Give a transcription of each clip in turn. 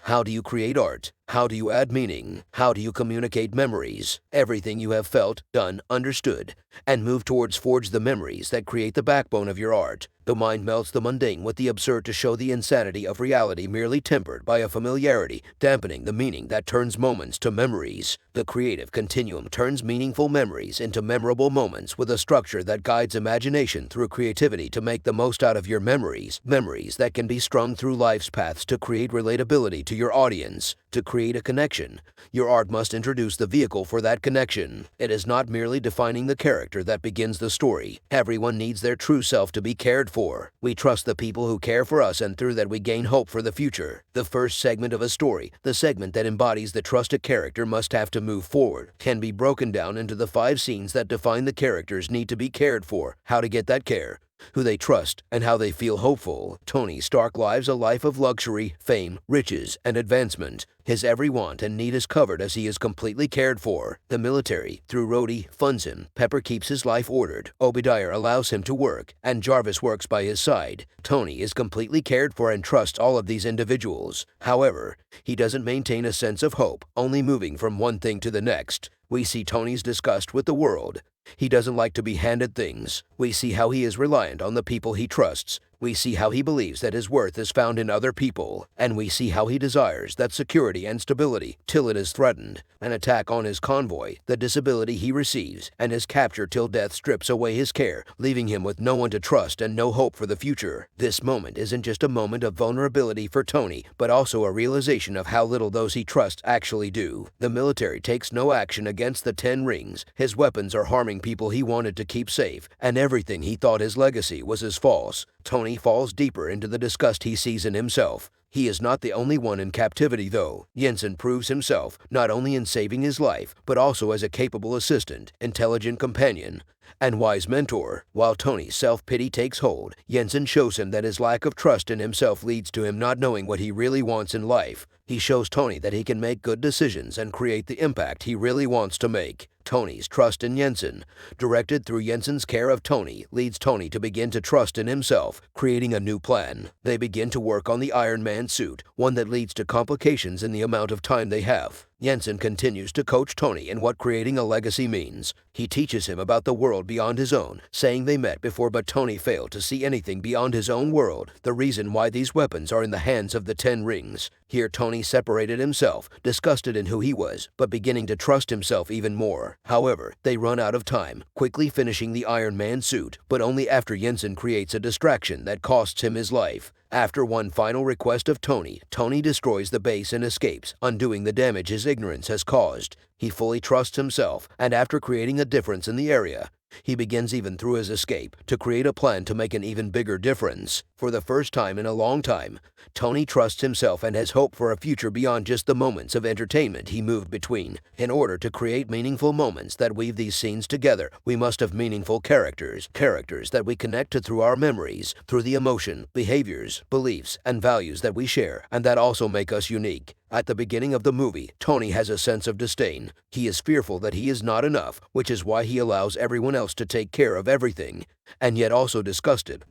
How do you create art? How do you add meaning? How do you communicate memories? Everything you have felt, done, understood, and move towards forge the memories that create the backbone of your art. The mind melts the mundane with the absurd to show the insanity of reality merely tempered by a familiarity, dampening the meaning that turns moments to memories. The creative continuum turns meaningful memories into memorable moments with a structure that guides imagination through creativity to make the most out of your memories, memories that can be strung through life's paths to create relatability to your audience. To create a connection, your art must introduce the vehicle for that connection. It is not merely defining the character that begins the story. Everyone needs their true self to be cared for. We trust the people who care for us, and through that we gain hope for the future. The first segment of a story, the segment that embodies the trust a character must have to move forward, can be broken down into the 5 scenes that define the character's need to be cared for, how to get that care, who they trust, and how they feel hopeful. Tony Stark lives a life of luxury, fame, riches, and advancement. His every want and need is covered as he is completely cared for. The military, through Rhodey, funds him. Pepper keeps his life ordered. Obadiah allows him to work, and Jarvis works by his side. Tony is completely cared for and trusts all of these individuals. However, he doesn't maintain a sense of hope, only moving from one thing to the next. We see Tony's disgust with the world. He doesn't like to be handed things. We see how he is reliant on the people he trusts. We see how he believes that his worth is found in other people. And we see how he desires that security and stability till it is threatened. An attack on his convoy, the disability he receives, and his capture till death strips away his care, leaving him with no one to trust and no hope for the future. This moment isn't just a moment of vulnerability for Tony, but also a realization of how little those he trusts actually do. The military takes no action against the 10 rings. His weapons are harming people he wanted to keep safe, and everything he thought his legacy was is false. Tony falls deeper into the disgust he sees in himself. He is not the only one in captivity, though. Jensen proves himself not only in saving his life, but also as a capable assistant, intelligent companion, and wise mentor. While Tony's self-pity takes hold, Jensen shows him that his lack of trust in himself leads to him not knowing what he really wants in life. He shows Tony that he can make good decisions and create the impact he really wants to make. Tony's trust in Jensen, directed through Jensen's care of Tony, leads Tony to begin to trust in himself, creating a new plan. They begin to work on the Iron Man suit, one that leads to complications in the amount of time they have. Jensen continues to coach Tony in what creating a legacy means. He teaches him about the world beyond his own, saying they met before but Tony failed to see anything beyond his own world, the reason why these weapons are in the hands of the 10 rings. Here Tony separated himself, disgusted in who he was, but beginning to trust himself even more. However, they run out of time, quickly finishing the Iron Man suit, but only after Jensen creates a distraction that costs him his life. After one final request of Tony, Tony destroys the base and escapes, undoing the damage his ignorance has caused. He fully trusts himself, and after creating a difference in the area, he begins even through his escape to create a plan to make an even bigger difference. For the first time in a long time, Tony trusts himself and has hope for a future beyond just the moments of entertainment he moved between. In order to create meaningful moments that weave these scenes together, we must have meaningful characters that we connect to through our memories, through the emotion, behaviors, beliefs, and values that we share, and that also make us unique. At the beginning of the movie, Tony has a sense of disdain. He is fearful that he is not enough, which is why he allows everyone else to take care of everything. And yet also disgusted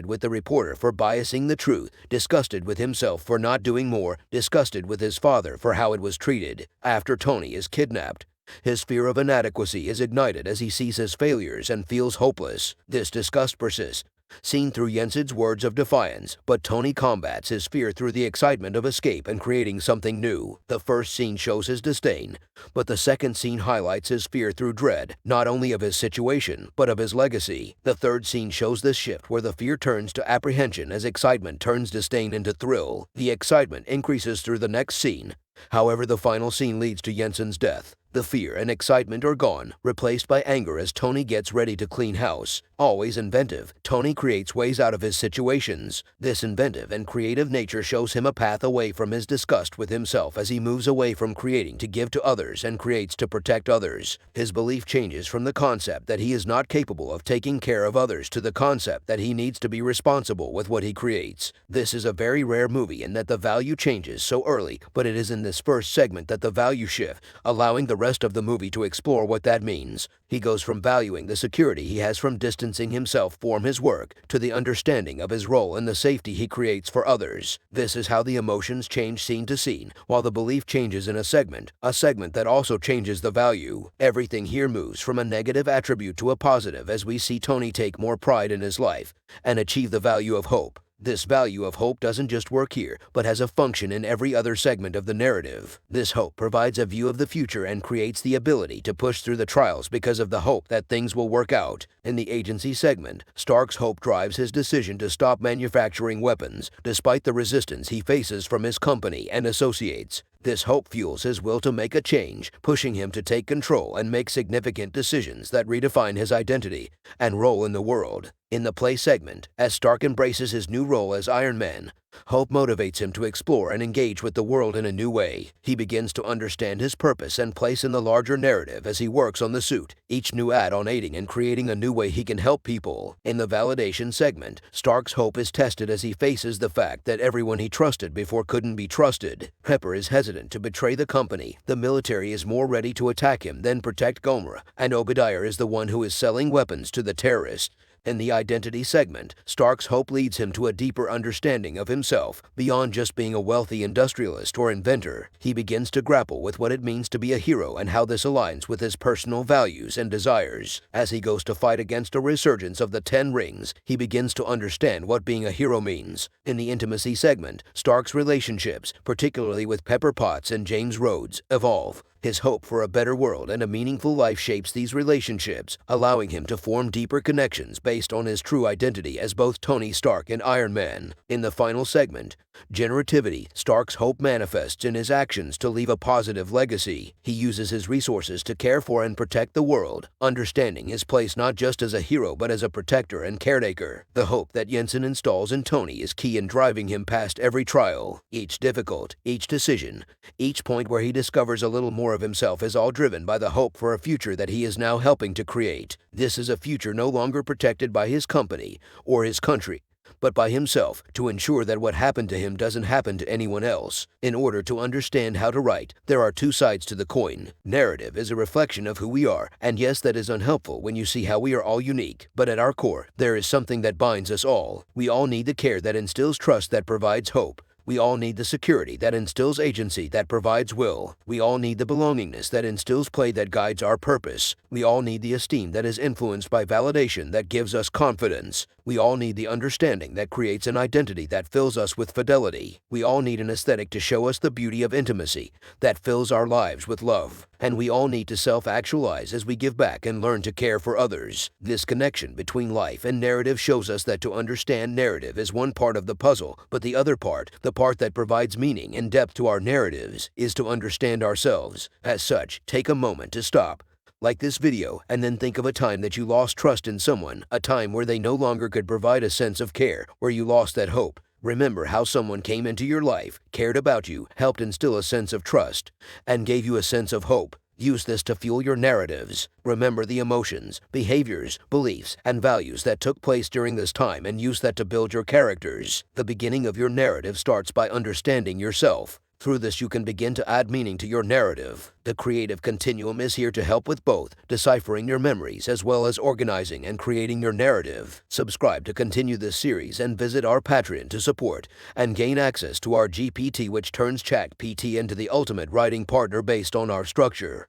with the reporter for biasing the truth, disgusted with himself for not doing more, disgusted with his father for how it was treated. After Tony is kidnapped, his fear of inadequacy is ignited as he sees his failures and feels hopeless. This disgust persists, seen through Jensen's words of defiance, but Tony combats his fear through the excitement of escape and creating something new. The first scene shows his disdain, but the second scene highlights his fear through dread, not only of his situation, but of his legacy. The third scene shows this shift where the fear turns to apprehension as excitement turns disdain into thrill. The excitement increases through the next scene. However, the final scene leads to Jensen's death. The fear and excitement are gone, replaced by anger as Tony gets ready to clean house. Always inventive, Tony creates ways out of his situations. This inventive and creative nature shows him a path away from his disgust with himself as he moves away from creating to give to others and creates to protect others. His belief changes from the concept that he is not capable of taking care of others to the concept that he needs to be responsible with what he creates. This is a very rare movie in that the value changes so early, but it is in this first segment that the value shift, allowing the rest of the movie to explore what that means. He goes from valuing the security he has from distancing himself from his work to the understanding of his role and the safety he creates for others. This is how the emotions change scene to scene, while the belief changes in a segment that also changes the value. Everything here moves from a negative attribute to a positive as we see Tony take more pride in his life and achieve the value of hope. This value of hope doesn't just work here, but has a function in every other segment of the narrative. This hope provides a view of the future and creates the ability to push through the trials because of the hope that things will work out. In the agency segment, Stark's hope drives his decision to stop manufacturing weapons, despite the resistance he faces from his company and associates. This hope fuels his will to make a change, pushing him to take control and make significant decisions that redefine his identity and role in the world. In the play segment, as Stark embraces his new role as Iron Man, hope motivates him to explore and engage with the world in a new way. He begins to understand his purpose and place in the larger narrative as he works on the suit, each new add-on aiding and creating a new way he can help people. In the validation segment, Stark's hope is tested as he faces the fact that everyone he trusted before couldn't be trusted. Pepper is hesitant to betray the company, the military is more ready to attack him than protect Gomra, and Obadiah is the one who is selling weapons to the terrorists. In the identity segment, Stark's hope leads him to a deeper understanding of himself. Beyond just being a wealthy industrialist or inventor, he begins to grapple with what it means to be a hero and how this aligns with his personal values and desires. As he goes to fight against a resurgence of the Ten Rings, he begins to understand what being a hero means. In the intimacy segment, Stark's relationships, particularly with Pepper Potts and James Rhodes, evolve. His hope for a better world and a meaningful life shapes these relationships, allowing him to form deeper connections based on his true identity as both Tony Stark and Iron Man. In the final segment, generativity, Stark's hope manifests in his actions to leave a positive legacy. He uses his resources to care for and protect the world, understanding his place not just as a hero but as a protector and caretaker. The hope that Yinsen installs in Tony is key in driving him past every trial. Each difficult, each decision, each point where he discovers a little more of himself is all driven by the hope for a future that he is now helping to create. This is a future no longer protected by his company or his country, but by himself, to ensure that what happened to him doesn't happen to anyone else. In order to understand how to write, there are two sides to the coin. Narrative is a reflection of who we are, and yes, that is unhelpful when you see how we are all unique, but at our core, there is something that binds us all. We all need the care that instills trust that provides hope. We all need the security that instills agency that provides will. We all need the belongingness that instills play that guides our purpose. We all need the esteem that is influenced by validation that gives us confidence. We all need the understanding that creates an identity that fills us with fidelity. We all need an aesthetic to show us the beauty of intimacy that fills our lives with love. And we all need to self-actualize as we give back and learn to care for others. This connection between life and narrative shows us that to understand narrative is one part of the puzzle, but the other part, the part that provides meaning and depth to our narratives, is to understand ourselves. As such, take a moment to stop, like this video, and then think of a time that you lost trust in someone, a time where they no longer could provide a sense of care, where you lost that hope. Remember how someone came into your life, cared about you, helped instill a sense of trust, and gave you a sense of hope. Use this to fuel your narratives. Remember the emotions, behaviors, beliefs, and values that took place during this time and use that to build your characters. The beginning of your narrative starts by understanding yourself. Through this, you can begin to add meaning to your narrative. The Creative Continuum is here to help with both deciphering your memories as well as organizing and creating your narrative. Subscribe to continue this series and visit our Patreon to support and gain access to our GPT, which turns ChatGPT into the ultimate writing partner based on our structure.